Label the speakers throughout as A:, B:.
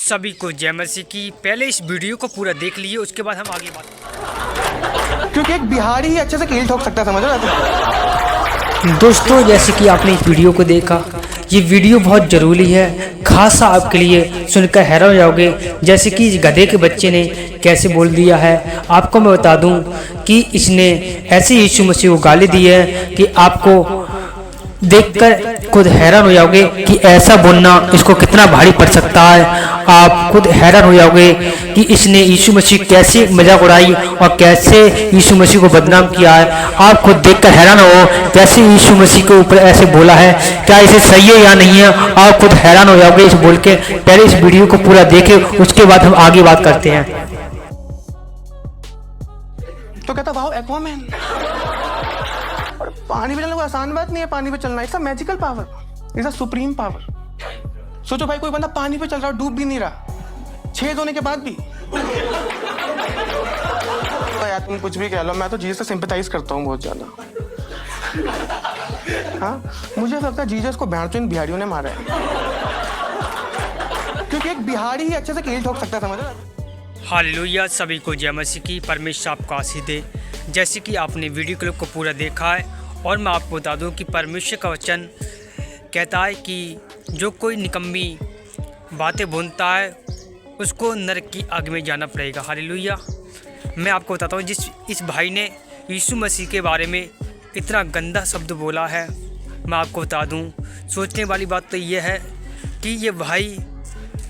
A: सभी को जय मसीह की। पहले इस वीडियो को पूरा देख लीजिए, उसके बाद हम आगे बात।
B: क्योंकि एक बिहारी ही अच्छे से कील ठोक सकता है, समझ रहे हो?
C: दोस्तों, जैसे कि आपने इस वीडियो को देखा, ये वीडियो बहुत ज़रूरी है, खासा आपके लिए। सुनकर हैरान हो जाओगे जैसे कि इस गधे के बच्चे ने कैसे बोल दिया है। आपको मैं बता दूं कि इसने ऐसे यीशु मसीह को गाली दी है कि आपको देखकर खुद हैरान हो जाओगे कि ऐसा बोलना इसको कितना भारी पड़ सकता है। आप खुद हैरान हो जाओगे कि इसने यीशु मसीह कैसे मजाक उड़ाई और कैसे यीशु मसीह को बदनाम किया है। आप खुद देखकर हैरान हो कैसे यीशु मसीह के ऊपर ऐसे बोला है, क्या इसे सही है या नहीं है। आप खुद हैरान हो जाओगे इस बोल के। पहले इस वीडियो को पूरा देखें, उसके बाद हम आगे बात करते हैं।
B: तो कहता वाओ एक्वामैन। और पानी पे चलना कोई आसान बात नहीं है। पानी पे चलना it's a magical power, it's a supreme power. सोचो भाई, कोई बंदा पानी पे चल रहा, डूब भी नहीं रहा, छेद होने के बाद भी। तो यार तुम कुछ भी कह लो, मैं तो जीसस से सिंपैथाइज करता हूँ बहुत ज्यादा। हाँ, मुझे लगता है जीसस को भैंचोद बिहारियों ने मारा है, क्योंकि एक बिहारी ही अच्छे से कील ठोक सकता है, समझ रहे हो?
A: हालेलुया। सभी को जय मसीह की। परमेश्वर आपको आशीष दे। जैसे कि आपने वीडियो क्लिप को पूरा देखा है, और मैं आपको बता दूं कि परमेश्वर का वचन कहता है कि जो कोई निकम्मी बातें बोलता है उसको नरक की आग में जाना पड़ेगा। हालेलुया। मैं आपको बताता हूँ, इस भाई ने यीशु मसीह के बारे में इतना गंदा शब्द बोला है। मैं आपको बता दूं, सोचने वाली बात तो ये है कि ये भाई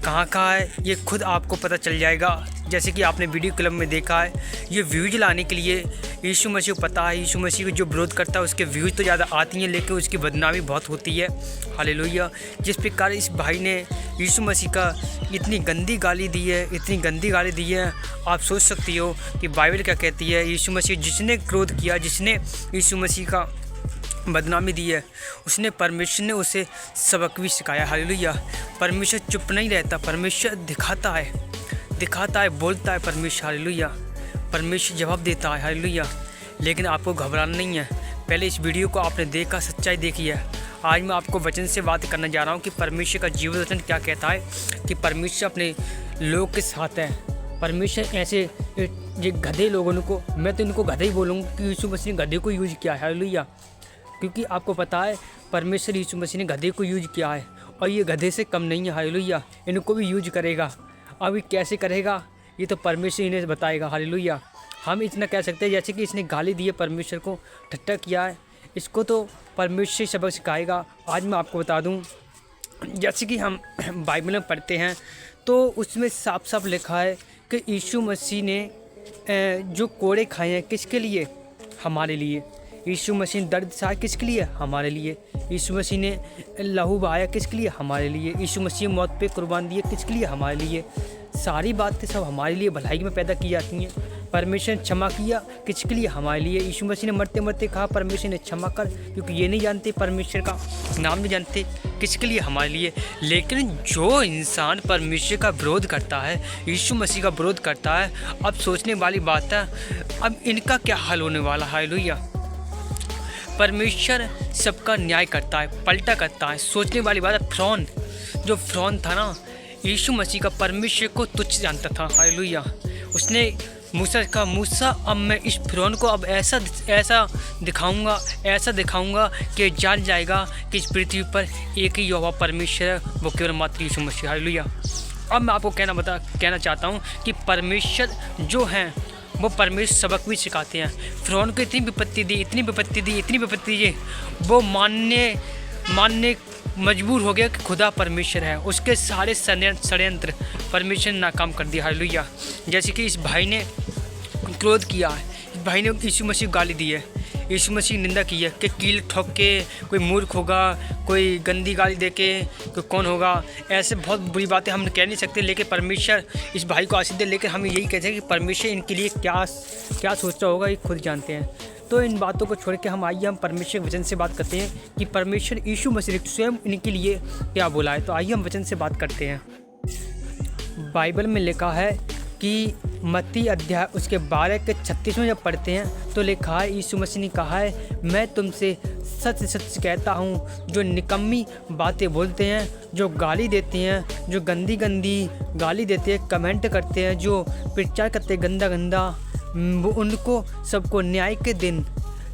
A: कहाँ का है, ये खुद आपको पता चल जाएगा। जैसे कि आपने वीडियो क्लिप में देखा है, ये व्यूज लाने के लिए यीशु मसीह को पता है, यीशु मसीह को जो विरोध करता है उसके व्यूज तो ज़्यादा आती हैं, लेकिन उसकी बदनामी बहुत होती है। हालेलुया। जिस प्रकार इस भाई ने यीशु मसीह का इतनी गंदी गाली दी है, इतनी गंदी गाली दी है। आप सोच सकती हो कि बाइबल क्या कहती है। यीशु मसीह जिसने क्रोध किया, जिसने यीशु मसीह का बदनामी दी है, उसने परमेश्वर ने उसे सबक भी सिखाया। हालेलुया। परमेश्वर चुप नहीं रहता, परमेश्वर दिखाता है, बोलता है परमेश्वर। हालेलुया। परमेश्वर जवाब देता है। हालेलुया। लेकिन आपको घबराना नहीं है। पहले इस वीडियो को आपने देखा, सच्चाई देखी है। आज मैं आपको वचन से बात करने जा रहा हूँ कि परमेश्वर का जीवन वचन क्या कहता है, कि परमेश्वर अपने लोग के साथ है। परमेश्वर ऐसे ये गधे लोगों को, मैं तो इनको गधे ही बोलूँगा कि यीशु मसीह ने गधे को यूज किया है। हालेलुया। क्योंकि आपको पता है परमेश्वर यीशु मसीह ने गधे को यूज किया है, और ये गधे से कम नहीं है। हालेलुया। इनको भी यूज करेगा। अब ये कैसे करेगा ये तो परमेश्वर इन्हें बताएगा। हालेलुया। हम इतना कह सकते हैं जैसे कि इसने गाली दी है, परमेश्वर को ठट्टा किया है, इसको तो परमेश्वर सबक सिखाएगा। आज मैं आपको बता दूं, जैसे कि हम बाइबल में पढ़ते हैं तो उसमें साफ साफ लिखा है कि यीशु मसीह ने जो कोड़े खाए हैं किसके लिए? हमारे लिए। यीशु मसीह ने दर्द सहा किसके लिए? हमारे लिए। यीशु मसीह ने लहू बहाया किसके लिए? हमारे लिए। यीशु मसीह मौत पे कुर्बान दिए किसके लिए? हमारे लिए। सारी बातें सब हमारे लिए भलाई में पैदा की जाती हैं। परमेश्वर ने क्षमा किया किसके लिए? हमारे लिए। यीशु मसीह ने मरते मरते कहा परमेश्वर ने क्षमा कर, क्योंकि ये नहीं जानते, परमेश्वर का नाम नहीं जानते। किसके लिए? हमारे लिए। लेकिन जो इंसान परमेश्वर का विरोध करता है, यीशु मसीह का विरोध करता है, अब सोचने वाली बात है, अब इनका क्या हाल होने वाला है। हालेलुया। परमेश्वर सबका न्याय करता है, पलटा करता है। सोचने वाली बात है, फ़िरौन था ना, यीशु मसीह का परमेश्वर को तुच्छ जानता था। हालेलुया। उसने मूसा का, मूसा अब मैं इस फ़िरौन को अब ऐसा दिखाऊंगा कि जान जाएगा कि इस पृथ्वी पर एक ही यहोवा परमेश्वर है, वो केवल मात्र यीशु मसीह। हालेलुया। अब मैं आपको कहना चाहता हूँ कि परमेश्वर जो हैं वो परमेश्वर सबक भी सिखाते हैं। फ़िरौन को इतनी विपत्ति दी, वो मानने मजबूर हो गया कि खुदा परमेश्वर है। उसके सारे षड्यंत्र परमेश्वर ने नाकाम कर दिया। हालेलुया। जैसे कि इस भाई ने क्रोध किया है, इस भाई ने यीशु मसीह को गाली दी है, यीशु मसीह की निंदा की है कि कील ठोक के कोई मूर्ख होगा, कोई गंदी गाली दे के कोई कौन होगा। ऐसे बहुत बुरी बातें हम कह नहीं सकते, लेकिन परमेश्वर इस भाई को आशीष दे। लेकिन हम यही कहते हैं कि परमेश्वर इनके लिए क्या सोचता होगा, ये खुद जानते हैं। तो इन बातों को छोड़ के हम परमेश्वर के वचन से बात करते हैं कि परमेश्वर यीशु मसीह ने स्वयं इनके लिए क्या बोला है। तो आइए हम वचन से बात करते हैं। बाइबल में लिखा है कि मत्ती अध्याय उसके 12 के 36 में जब पढ़ते हैं तो लिखा है, यीशु मसीह ने कहा है, मैं तुमसे
C: सच सच कहता हूँ, जो निकम्मी बातें बोलते हैं, जो गाली देते हैं, जो गंदी गंदी गाली देते हैं, कमेंट करते हैं, जो प्रचार करते हैं गंदा गंदा, वो उनको सबको न्याय के दिन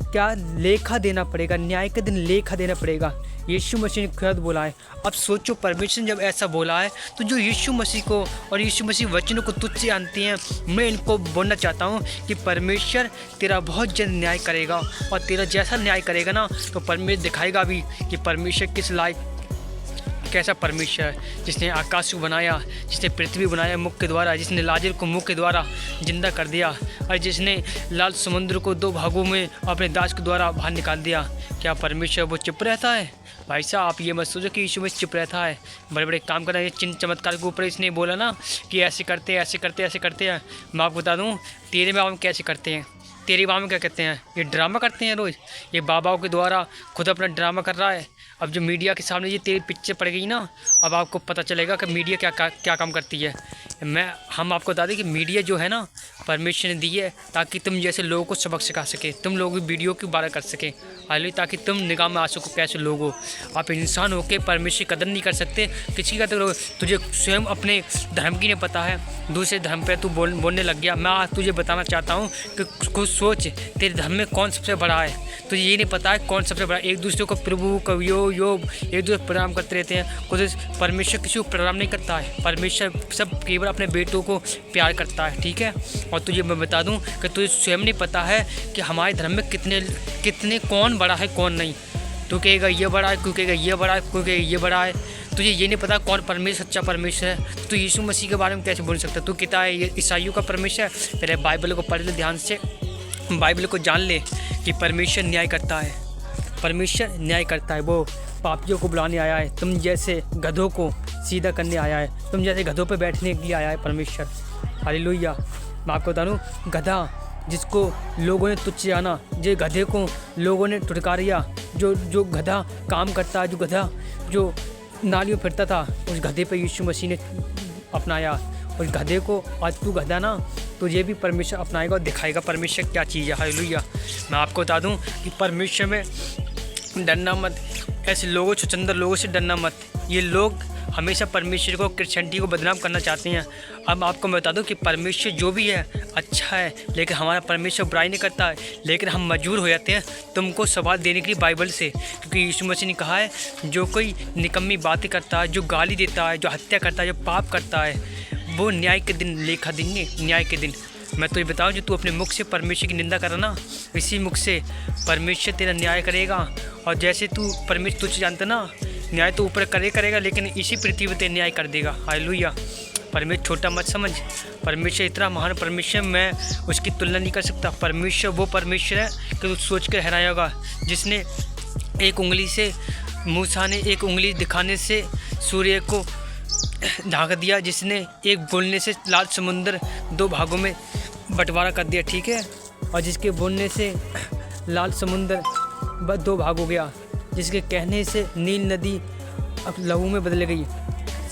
C: क्या लेखा देना पड़ेगा, न्याय के दिन लेखा देना पड़ेगा। यीशु मसीह ने खुद बोला है। अब सोचो, परमेश्वर ने जब ऐसा बोला है तो जो यीशु मसीह को और यीशु मसीह वचनों को तुझ से जानते हैं, मैं इनको बोलना चाहता हूँ कि परमेश्वर तेरा बहुत जल्द न्याय करेगा, और तेरा जैसा न्याय करेगा ना तो परमेश्वर दिखाएगा भी कि परमेश्वर किस लायक, कैसा परमेश्वर है, जिसने आकाश को बनाया, जिसने पृथ्वी बनाया मुख के द्वारा, जिसने लाजर को मुख के द्वारा जिंदा कर दिया, और जिसने लाल समुद्र को 2 भागों में अपने दास के द्वारा बाहर निकाल दिया। क्या परमेश्वर वो चुप रहता है? भाई साहब, आप ये मत सोचो कि यीशु मसीह चुप रहता है। बड़े बड़े काम कर रहे हैं, चिन्ह चमत्कार के ऊपर इसने बोला ना कि ऐसे करते हैं, ऐसे करते हैं, ऐसे करते हैं। मैं आपको बता दूँ तेरे बाबा में कैसे करते हैं, तेरी बाबा में क्या कहते हैं, ये ड्रामा करते हैं रोज़। ये बाबाओं के द्वारा खुद अपना ड्रामा कर रहा है। अब जो मीडिया के सामने ये तेरी पिक्चर पड़ गई ना, अब आपको पता चलेगा कि मीडिया क्या काम करती है। हम आपको बता दें कि मीडिया जो है ना, परमेश्वर ने दी है ताकि तुम जैसे लोगों को सबक सिखा सके, तुम लोग भी वीडियो की बारह कर सके, हालांकि ताकि तुम निगाह में आ सको कैसे लोग हो। आप इंसान होकर परमेश्वर की कदर नहीं कर सकते, किसी का कदर तुझे स्वयं अपने धर्म की नहीं पता है, दूसरे धर्म पर तू बोलने लग गया। मैं आज तुझे बताना चाहता हूँ कि खुद सोच, तेरे धर्म में कौन सबसे बड़ा है। तुझे ये नहीं पता है कौन सबसे बड़ा। एक दूसरे को प्रभु कवियो योग एक दूसरे प्रणाम करते रहते हैं, खुद परमेश्वर किसी को प्रणाम नहीं करता है। परमेश्वर सब केवल अपने बेटों को प्यार करता है, ठीक है। और तुझे मैं बता दूं कि तुझे स्वयं नहीं पता है कि हमारे धर्म में कितने कौन बड़ा है कौन नहीं। तू कहेगा ये बड़ा है, कोई कहेगा ये बड़ा है, कोई कहेगा ये बड़ा है। तुझे ये नहीं पता कौन परमेश्वर सच्चा परमेश्वर है। तो यीशु मसीह के बारे में कैसे बोल सकता है? तू कहता है ये ईसाइयों का परमेश्वर है। पहले बाइबल को पढ़ ले ध्यान से, बाइबल को जान ले कि परमेश्वर न्याय करता है। परमेश्वर न्याय करता है, वो पापियों को बुलाने आया है, तुम जैसे गधों को सीधा करने आया है, तुम जैसे गधों पे बैठने के लिए आया है परमेश्वर। हालेलुया। मैं आपको बता दूँ, गधा जिसको लोगों ने तुच्छ जाना, जो गधे को लोगों ने टुटकारिया, जो गधा काम करता है, जो गधा जो नालियों में फिरता था, उस गधे पे यीशु मसीह ने अपनाया। उस गधे को आज तू गधा ना, तुझे भी परमेश्वर अपनाएगा और दिखाएगा परमेश्वर क्या चीज़ है। हालेलुया। मैं आपको बता दूं कि परमेश्वर में डरना मत, ऐसे लोगों छुचंदर लोगों से डरना मत। ये लोग हमेशा परमेश्वर को, क्रिश्चियनिटी को बदनाम करना चाहते हैं। अब आपको मैं बता दूं कि परमेश्वर जो भी है अच्छा है, लेकिन हमारा परमेश्वर बुराई नहीं करता है। लेकिन हम मजबूर हो जाते हैं तुमको सवाल देने के लिए बाइबल से, क्योंकि यीशु मसीह ने कहा है जो कोई निकम्मी बातें करता है, जो गाली देता है, जो हत्या करता है, जो पाप करता है, वो न्याय के दिन लेखा देंगे। न्याय के दिन मैं तुझे बताऊं, जो तू अपने मुख से परमेश्वर की निंदा कर ना, इसी मुख से परमेश्वर तेरा न्याय करेगा। और जैसे तू परमेश्वर तुझे जानता ना, न्याय तो ऊपर करेगा, लेकिन इसी पृथ्वी पर तेरा न्याय कर देगा। हालेलुया। परमेश्वर छोटा मत समझ, परमेश्वर इतना महान परमेश्वर, मैं उसकी तुलना नहीं कर सकता। परमेश्वर वो परमेश्वर है कि तू सोच कर हैरान होगा, जिसने एक उंगली से, मूसा ने एक उंगली दिखाने से सूर्य को ढाक दिया, जिसने एक बोलने से लाल समुंदर 2 भागों में बंटवारा कर दिया, ठीक है। और जिसके बोलने से लाल समुंदर 2 भाग हो गया, जिसके कहने से नील नदी अब लहू में बदल गई।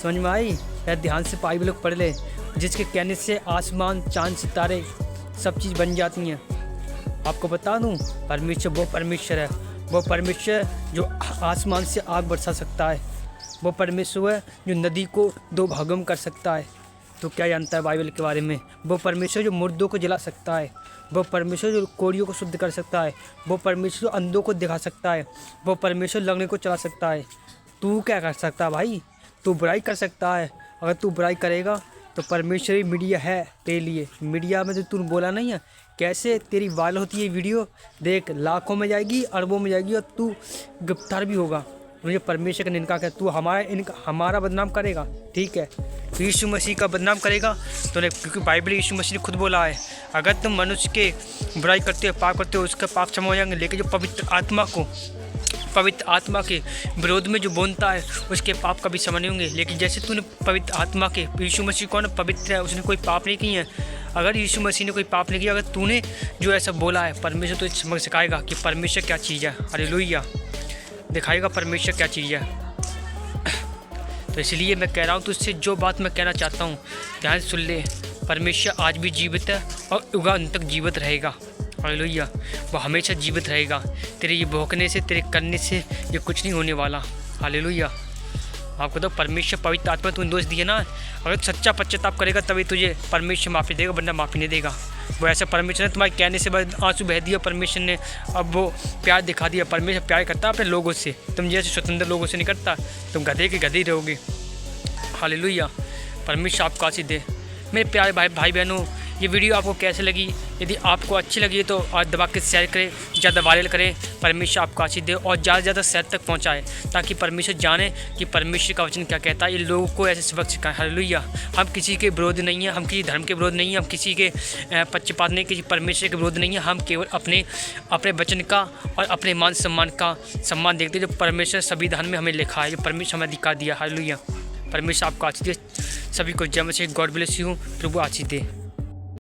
C: समझ में आई? या ध्यान से बाइबल को पढ़ ले। जिसके कहने से आसमान, चांद, सितारे सब चीज़ बन जाती हैं। आपको बता दूं, परमेश्वर वो परमेश्वर है, वो परमेश्वर जो आसमान से आग बरसा सकता है, वो परमेश्वर है जो नदी को 2 भागों में कर सकता है। तो क्या जानता है बाइबल के बारे में? वो परमेश्वर जो मुर्दों को जला सकता है, वो परमेश्वर जो कोड़ियों को शुद्ध कर सकता है, वो परमेश्वर जो अंधों को दिखा सकता है, वो परमेश्वर लगने को चला सकता है। तू क्या कर सकता है भाई? तू बुराई कर सकता है। अगर तू बुराई करेगा तो परमेश्वरी मीडिया है तेरे लिए। मीडिया में जो तू बोला नहीं है, कैसे तेरी वायरल होती है वीडियो, देख लाखों में जाएगी, अरबों में जाएगी, और तू गिरफ्तार भी होगा। मुझे परमेश्वर का निंदा कर, तू हमारा बदनाम करेगा, ठीक है, तो यीशु मसीह का बदनाम करेगा तो नहीं, क्योंकि बाइबल यीशु मसीह ने खुद बोला है, अगर तुम मनुष्य के बुराई करते हो, पाप करते हो, उसका पाप क्षमा हो जाएंगे, लेकिन जो पवित्र आत्मा के विरोध में जो बोलता है, उसके पाप कभी क्षमा नहीं होंगे। लेकिन जैसे तूने पवित्र आत्मा के, यीशु मसीह कौन पवित्र है, उसने कोई पाप नहीं किए हैं। अगर यीशु मसीह ने कोई पाप नहीं किया, अगर तूने जो ऐसा बोला है, परमेश्वर तुझे समझ सिखाएगा कि परमेश्वर क्या चीज़ है। हालेलुया। दिखाएगा परमेश्वर क्या चीज़ है। तो इसलिए मैं कह रहा हूँ तुझसे जो बात मैं कहना चाहता हूँ, ध्यान सुन ले। परमेश्वर आज भी जीवित है और युगांत तक जीवित रहेगा।
A: हालेलुया। वो हमेशा जीवित रहेगा। तेरे ये भौंकने से, तेरे करने से ये कुछ नहीं होने वाला। हालेलुया। आपको तो परमेश्वर पवित्र आत्मा तूने दोष दिया ना, अगर सच्चा पश्चाताप करेगा तभी तुझे परमेश्वर माफ़ी देगा, वरना माफ़ी नहीं देगा। वो ऐसा परमेश्वर ने तुम्हारे कहने से बस आंसू बह दिया, परमेश्वर ने अब वो प्यार दिखा दिया। परमेश्वर प्यार करता है अपने लोगों से, तुम जैसे स्वतंत्र लोगों से नहीं करता। तुम गधे के गधे ही रहोगे। हालेलुया। परमेश्वर आपको आशीष दे। मेरे प्यारे भाई बहनों, ये वीडियो आपको कैसे लगी? यदि आपको अच्छी लगी तो आज दबा के शेयर करें, ज़्यादा वायरल करें। परमेश्वर आपको आशीष दे और ज़्यादा से ज़्यादा शहर तक पहुँचाए, ताकि परमेश्वर जाने कि परमेश्वर का वचन क्या कहता है। ये लोगों को ऐसे सबक सिखाएं। हालेलुया। हम किसी के विरोध नहीं हैं, हम किसी धर्म के विरोध नहीं हैं, हम किसी के पक्षपात नहीं, किसी परमेश्वर के विरोध नहीं है। हम केवल अपने वचन का और अपने मान सम्मान का सम्मान देखते हैं, जो परमेश्वर संविधान में हमें लिखा है, जो परमेश्वर हमें अधिकार दिया। हालेलुया। परमेश्वर आपको आशीष दे। सभी को जय मसीह। God bless you. प्रभु आशीष दे।